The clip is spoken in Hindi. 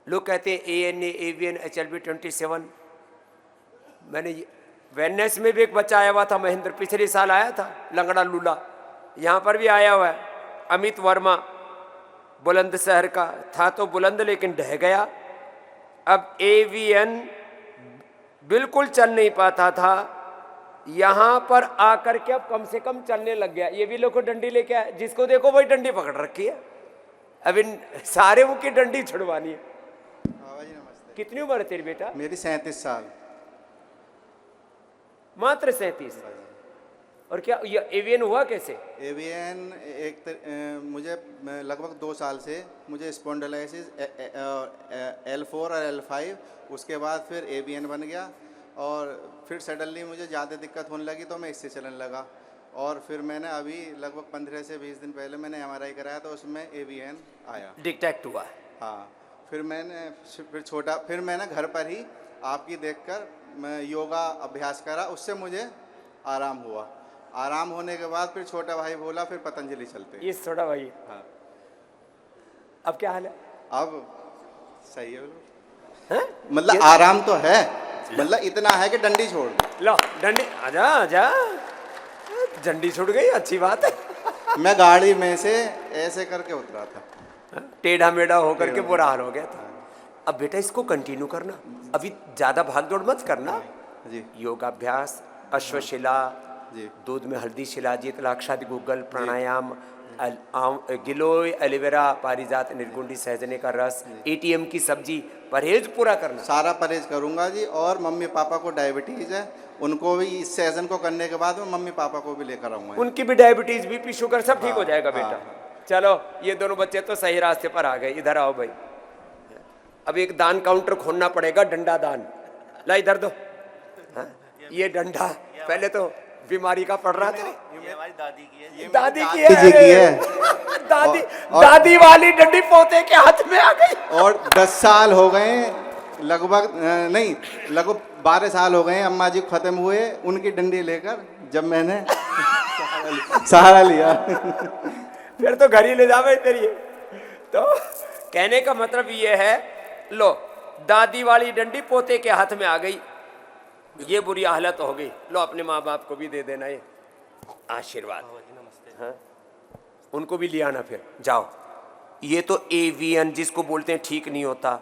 लोग कहते हैं ANA, AVN, HLB-27। मैंने वेलनेस में भी एक बच्चा आया हुआ था, महेंद्र, पिछले साल आया था, लंगड़ा लूला, यहाँ पर भी आया हुआ है। अमित वर्मा बुलंदशहर का था, तो बुलंद लेकिन ढह गया। अब AVN बिल्कुल चल नहीं पाता था, यहाँ पर आकर के अब कम से कम चलने लग गया। ये भी लोग को डंडी लेके आए, जिसको देखो वही डंडी पकड़ रखी है। अब इन सारे वो की डंडी छुड़वानी है। कितनी उम्र है तेरी बेटा? मेरी 37 साल। मात्र 37। और क्या ये AVN हुआ कैसे? AVN मुझे लगभग 2 साल से मुझे स्पॉन्डिलाइसिस L4 और L5, उसके बाद फिर AVN बन गया और फिर सडनली मुझे ज़्यादा दिक्कत होने लगी तो मैं इससे चलने लगा। और फिर मैंने अभी लगभग 15 से 20 दिन पहले मैंने MRI कराया तो उसमें AVN आया, डिटेक्ट हुआ। हाँ। फिर मैंने घर पर ही आपकी देखकर मैं योगा अभ्यास करा, उससे मुझे आराम हुआ। आराम होने के बाद फिर छोटा भाई बोला फिर पतंजलि चलते हैं। ये छोटा भाई, हाँ। अब क्या हाल है? अब सही है हैं? मतलब आराम तो है, मतलब इतना है कि डंडी छोड़ दी। लो डंडी, आजा आजा, डंडी छूट गई, अच्छी बात है। मैं गाड़ी में से ऐसे करके उतरा था, टेढ़ा मेढ़ा होकर के बुरा हाल हो गया था। अब बेटा इसको कंटिन्यू करना, अभी ज्यादा भाग दौड़ मत करना जी। योगाभ्यास, अश्वशिला जी। दूध में हल्दी, शिलाजीत, लाक्षादि, गूगल, प्राणायाम, गिलोय, एलोवेरा, पारिजात, निर्गुंडी, सहजने का रस, ATM की सब्जी, परहेज पूरा करना। सारा परहेज करूंगा जी। और मम्मी पापा को डायबिटीज है, उनको भी इस सेशन को करने के बाद में मम्मी पापा को भी लेकर आऊंगा। उनकी भी डायबिटीज, BP, शुगर सब ठीक हो जाएगा बेटा। चलो ये दोनों बच्चे तो सही रास्ते पर आ गए। इधर आओ भाई, अब एक दान काउंटर खोलना पड़ेगा, डंडा दान। ला इधर दो। हाँ? ये डंडा पहले तो बीमारी का पड़ रहा था। ये हमारी दादी की है। दादी की जी की है, है। दादी वाली डंडी पोते के हाथ में आ गई। और 10 साल हो गए लगभग, नहीं लगभग 12 साल हो गए अम्मा जी खत्म हुए, उनकी डंडी लेकर जब मैंने सहारा लिया। फिर तो घर ही ले जावे तेरी। तो कहने का मतलब ये है, लो दादी वाली डंडी पोते के हाथ में आ गई, ये बुरी हालत हो गई। लो अपने माँ बाप को भी दे देना ये आशीर्वाद। हाँ? उनको भी ले आना, फिर जाओ। ये तो AVN जिसको बोलते हैं ठीक नहीं होता,